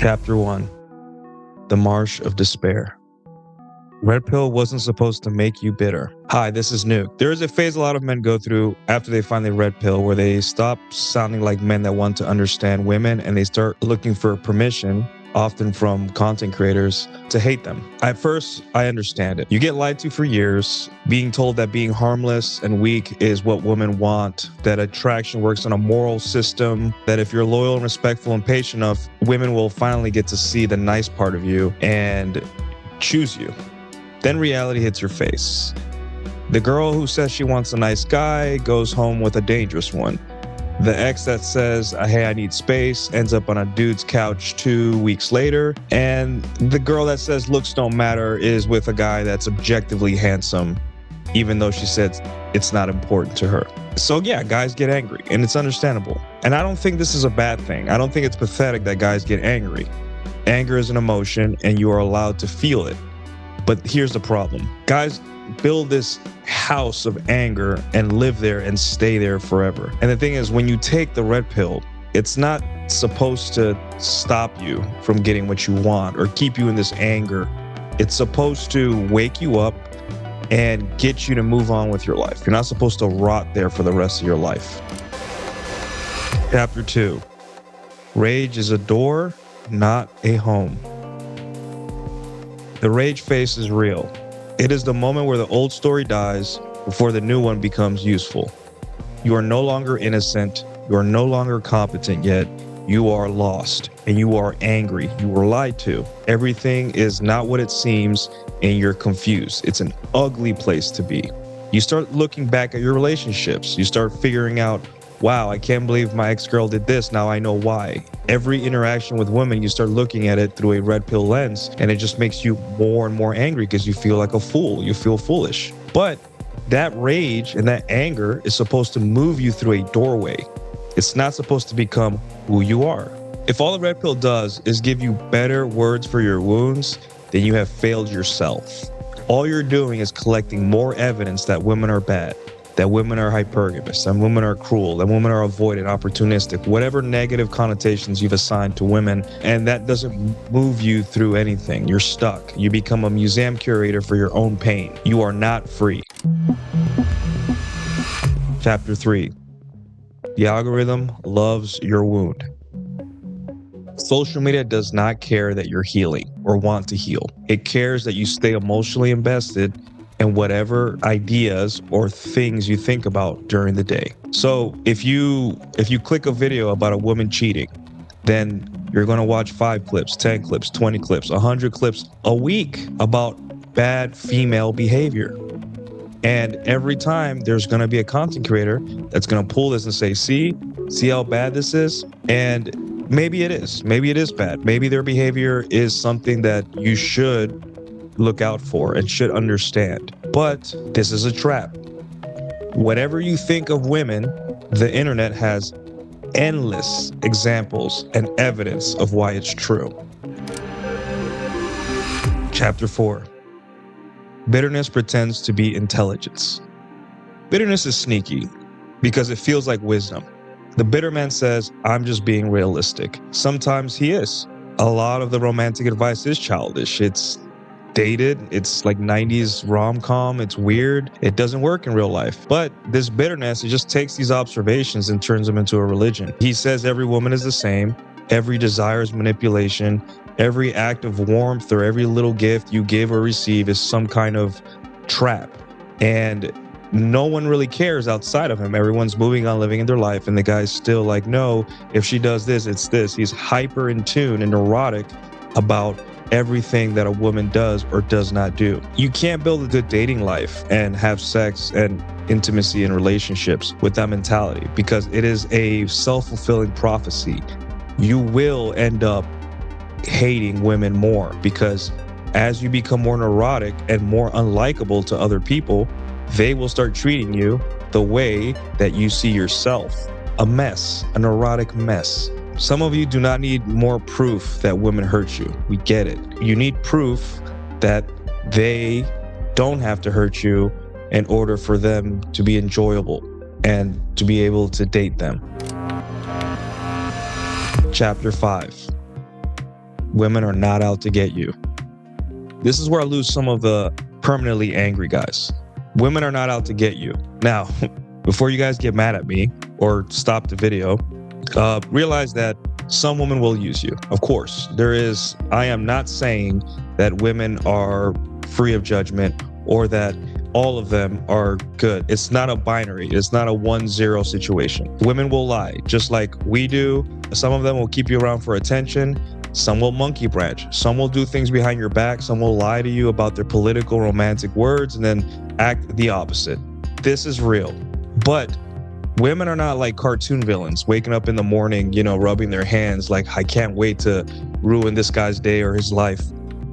Chapter 1. The Marsh of Despair. Red pill wasn't supposed to make you bitter. Hi, this is Nuke. There is a phase a lot of men go through after they find the red pill where they stop sounding like men that want to understand women and they start looking for permission, often from content creators, to hate them. At first, I understand it. You get lied to for years, being told that being harmless and weak is what women want, that attraction works on a moral system, that if you're loyal and respectful and patient enough, women will finally get to see the nice part of you and choose you. Then reality hits your face. The girl who says she wants a nice guy goes home with a dangerous one. The ex that says, hey, I need space, ends up on a dude's couch 2 weeks later. And the girl that says looks don't matter is with a guy that's objectively handsome, even though she said it's not important to her. So yeah, guys get angry, and it's understandable. And I don't think this is a bad thing. I don't think it's pathetic that guys get angry. Anger is an emotion, and you are allowed to feel it. But here's the problem. Guys build this house of anger and live there and stay there forever. And the thing is, when you take the red pill, it's not supposed to stop you from getting what you want or keep you in this anger. It's supposed to wake you up and get you to move on with your life. You're not supposed to rot there for the rest of your life. Chapter 2. Rage is a door, not a home. The rage face is real. It is the moment where the old story dies before the new one becomes useful. You are no longer innocent. You are no longer competent yet. You are lost and you are angry. You were lied to. Everything is not what it seems and you're confused. It's an ugly place to be. You start looking back at your relationships. You start figuring out, wow, I can't believe my ex-girl did this. Now I know why. Every interaction with women, you start looking at it through a red pill lens, and it just makes you more and more angry because you feel like a fool. You feel foolish. But that rage and that anger is supposed to move you through a doorway. It's not supposed to become who you are. If all the red pill does is give you better words for your wounds, then you have failed yourself. All you're doing is collecting more evidence that women are bad, that women are hypergamous, that women are cruel, that women are avoidant, opportunistic, whatever negative connotations you've assigned to women, and that doesn't move you through anything. You're stuck. You become a museum curator for your own pain. You are not free. Chapter 3. The algorithm loves your wound. Social media does not care that you're healing or want to heal. It cares that you stay emotionally invested and whatever ideas or things you think about during the day. So if you click a video about a woman cheating, then you're gonna watch 5 clips, 10 clips, 20 clips, 100 clips a week about bad female behavior. And every time there's gonna be a content creator that's gonna pull this and say, see how bad this is? And maybe it is bad. Maybe their behavior is something that you should look out for and should understand. But this is a trap. Whatever you think of women, the internet has endless examples and evidence of why it's true. Chapter 4. Bitterness pretends to be intelligence. Bitterness is sneaky because it feels like wisdom. The bitter man says, I'm just being realistic. Sometimes he is. A lot of the romantic advice is childish. It's dated, it's like 90s rom-com, it's weird, it doesn't work in real life. But this bitterness, it just takes these observations and turns them into a religion. He says every woman is the same, every desire is manipulation, every act of warmth or every little gift you give or receive is some kind of trap. And no one really cares outside of him. Everyone's moving on, living in their life, and the guy's still like, no, if she does this, it's this. He's hyper in tune and neurotic about everything that a woman does or does not do. You can't build a good dating life and have sex and intimacy in relationships with that mentality because it is a self-fulfilling prophecy. You will end up hating women more because as you become more neurotic and more unlikable to other people, they will start treating you the way that you see yourself. A mess, a neurotic mess. Some of you do not need more proof that women hurt you. We get it. You need proof that they don't have to hurt you in order for them to be enjoyable and to be able to date them. Chapter 5. Women are not out to get you. This is where I lose some of the permanently angry guys. Women are not out to get you. Now, before you guys get mad at me or stop the video, realize that some women will use you. Of course, I am not saying that women are free of judgment or that all of them are good. It's not a binary. It's not a 1-0 situation. Women will lie, just like we do. Some of them will keep you around for attention. Some will monkey branch. Some will do things behind your back. Some will lie to you about their political, romantic words and then act the opposite. This is real. But women are not like cartoon villains waking up in the morning, rubbing their hands like, I can't wait to ruin this guy's day or his life.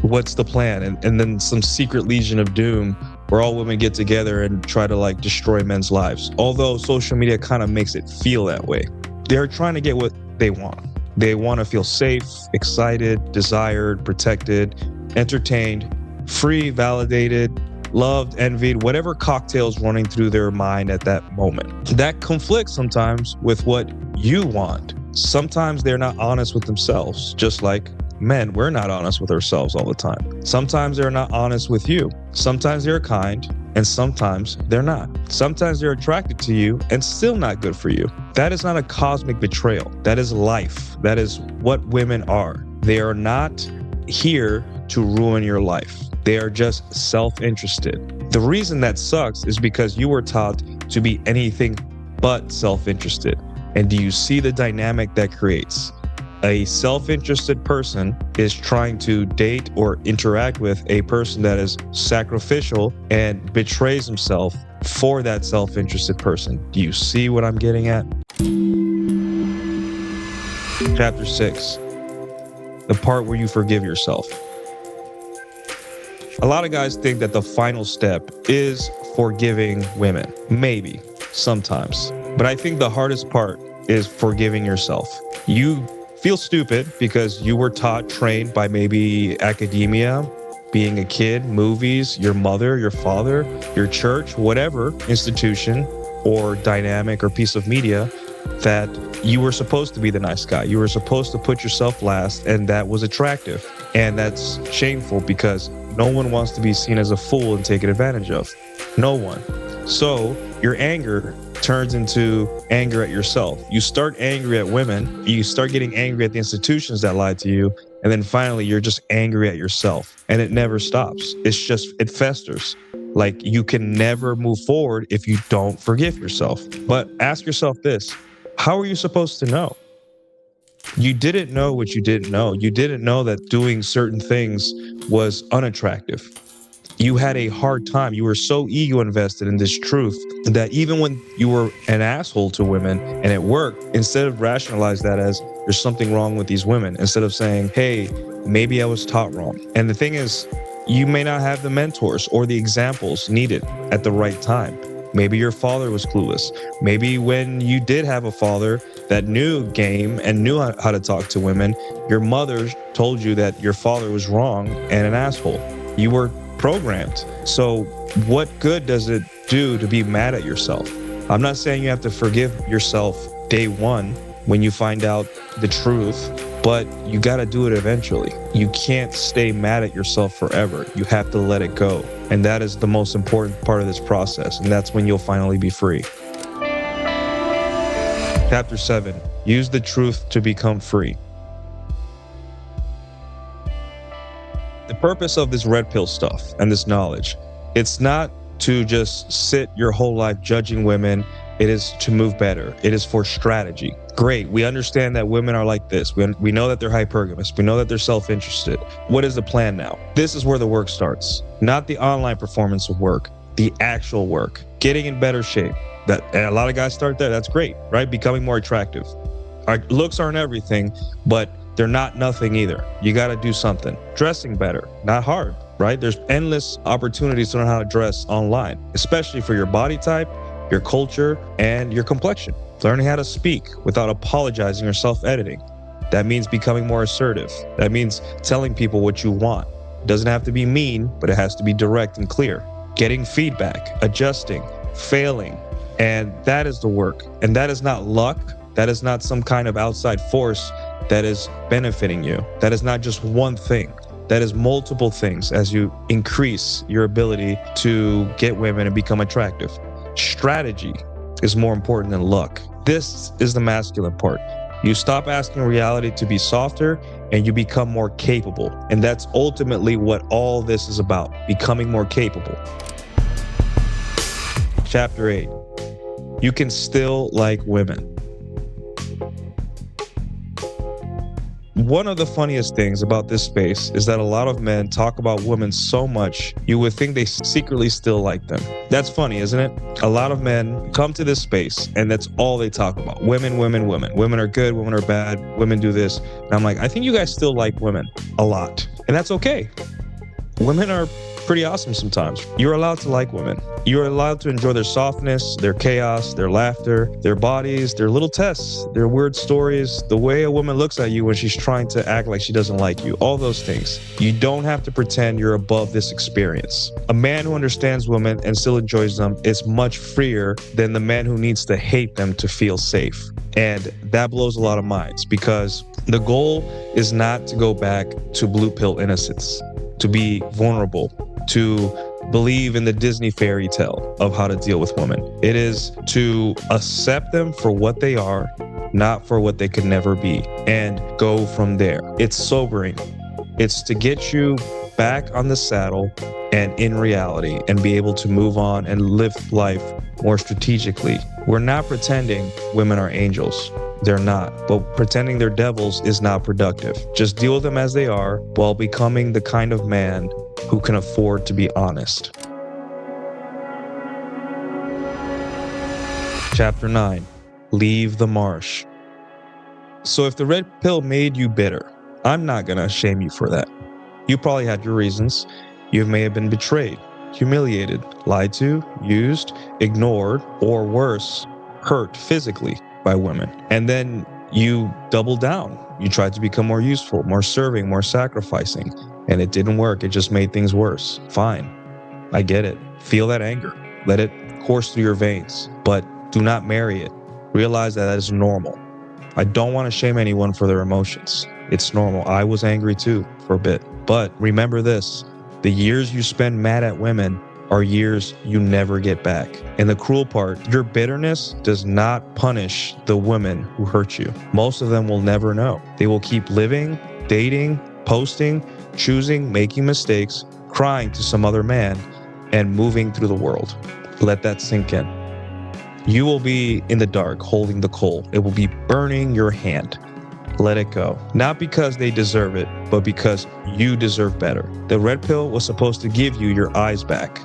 What's the plan? And then some secret legion of doom where all women get together and try to destroy men's lives. Although social media kind of makes it feel that way. They're trying to get what they want. They want to feel safe, excited, desired, protected, entertained, free, validated, loved, envied, whatever cocktail's running through their mind at that moment. That conflicts sometimes with what you want. Sometimes they're not honest with themselves, just like men, we're not honest with ourselves all the time. Sometimes they're not honest with you. Sometimes they're kind, and sometimes they're not. Sometimes they're attracted to you and still not good for you. That is not a cosmic betrayal. That is life. That is what women are. They are not here to ruin your life. They are just self-interested. The reason that sucks is because you were taught to be anything but self-interested. And do you see the dynamic that creates? A self-interested person is trying to date or interact with a person that is sacrificial and betrays himself for that self-interested person. Do you see what I'm getting at? Chapter 6, the part where you forgive yourself. A lot of guys think that the final step is forgiving women. Maybe, sometimes. But I think the hardest part is forgiving yourself. You feel stupid because you were taught, trained by maybe academia, being a kid, movies, your mother, your father, your church, whatever institution or dynamic or piece of media, that you were supposed to be the nice guy. You were supposed to put yourself last, and that was attractive. And that's shameful because no one wants to be seen as a fool and taken advantage of. No one. So your anger turns into anger at yourself. You start angry at women, you start getting angry at the institutions that lied to you, and then finally you're just angry at yourself. And it never stops. It festers. Like, you can never move forward if you don't forgive yourself. But ask yourself this, how are you supposed to know? You didn't know what you didn't know. You didn't know that doing certain things was unattractive. You had a hard time. You were so ego invested in this truth that even when you were an asshole to women and it worked, instead of rationalize that as there's something wrong with these women, instead of saying, hey, maybe I was taught wrong. And the thing is, you may not have the mentors or the examples needed at the right time. Maybe your father was clueless. Maybe when you did have a father that knew game and knew how to talk to women, your mother told you that your father was wrong and an asshole. You were programmed. So what good does it do to be mad at yourself? I'm not saying you have to forgive yourself day one when you find out the truth, but you got to do it eventually. You can't stay mad at yourself forever. You have to let it go. And that is the most important part of this process. And that's when you'll finally be free. Chapter 7, use the truth to become free. The purpose of this red pill stuff and this knowledge, it's not to just sit your whole life judging women. It is to move better. It is for strategy. Great. We understand that women are like this. We know that they're hypergamous. We know that they're self-interested. What is the plan now? This is where the work starts. Not the online performance of work, the actual work. Getting in better shape. And a lot of guys start there. That's great, right? Becoming more attractive. Our looks aren't everything, but they're not nothing either. You got to do something. Dressing better, not hard, right? There's endless opportunities to learn how to dress online, especially for your body type, your culture, and your complexion. Learning how to speak without apologizing or self-editing. That means becoming more assertive. That means telling people what you want. It doesn't have to be mean, but it has to be direct and clear. Getting feedback, adjusting, failing, and that is the work. And that is not luck. That is not some kind of outside force that is benefiting you. That is not just one thing. That is multiple things as you increase your ability to get women and become attractive. Strategy is more important than luck. This is the masculine part. You stop asking reality to be softer and you become more capable. And that's ultimately what all this is about, becoming more capable. Chapter 8. You can still like women. One of the funniest things about this space is that a lot of men talk about women so much, you would think they secretly still like them. That's funny, isn't it? A lot of men come to this space and that's all they talk about. Women, women, women. Women are good, women are bad, women do this. And I'm like, I think you guys still like women a lot. And that's okay. Women are pretty awesome sometimes. You're allowed to like women. You're allowed to enjoy their softness, their chaos, their laughter, their bodies, their little tests, their weird stories, the way a woman looks at you when she's trying to act like she doesn't like you, all those things. You don't have to pretend you're above this experience. A man who understands women and still enjoys them is much freer than the man who needs to hate them to feel safe. And that blows a lot of minds because the goal is not to go back to blue pill innocence, to be vulnerable, to believe in the Disney fairy tale of how to deal with women. It is to accept them for what they are, not for what they could never be, and go from there. It's sobering. It's to get you back on the saddle and in reality and be able to move on and live life more strategically. We're not pretending women are angels. They're not. But pretending they're devils is not productive. Just deal with them as they are while becoming the kind of man who can afford to be honest. Chapter 9. Leave the marsh. So if the red pill made you bitter, I'm not gonna shame you for that. You probably had your reasons. You may have been betrayed, humiliated, lied to, used, ignored, or worse, hurt physically by women. And then you doubled down. You tried to become more useful, more serving, more sacrificing. And it didn't work. It just made things worse. Fine. I get it. Feel that anger. Let it course through your veins. But do not marry it. Realize that is normal. I don't want to shame anyone for their emotions. It's normal. I was angry too for a bit. But remember this. The years you spend mad at women are years you never get back. And the cruel part, your bitterness does not punish the women who hurt you. Most of them will never know. They will keep living, dating, posting, choosing, making mistakes, crying to some other man, and moving through the world. Let that sink in. You will be in the dark holding the coal. It will be burning your hand. Let it go. Not because they deserve it, but because you deserve better. The red pill was supposed to give you your eyes back.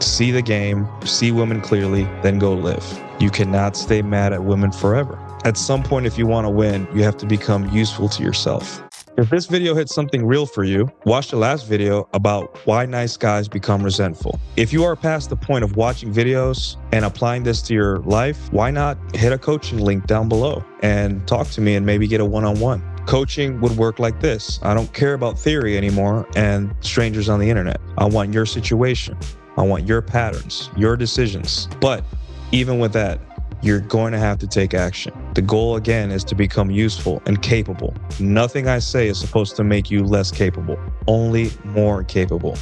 See the game, see women clearly, then go live. You cannot stay mad at women forever. At some point, if you want to win, you have to become useful to yourself. If this video hit something real for you, watch the last video about why nice guys become resentful. If you are past the point of watching videos and applying this to your life, why not hit a coaching link down below and talk to me and maybe get a one-on-one. Coaching would work like this. I don't care about theory anymore and strangers on the internet. I want your situation. I want your patterns, your decisions. But even with that, you're going to have to take action. The goal, again, is to become useful and capable. Nothing I say is supposed to make you less capable, only more capable.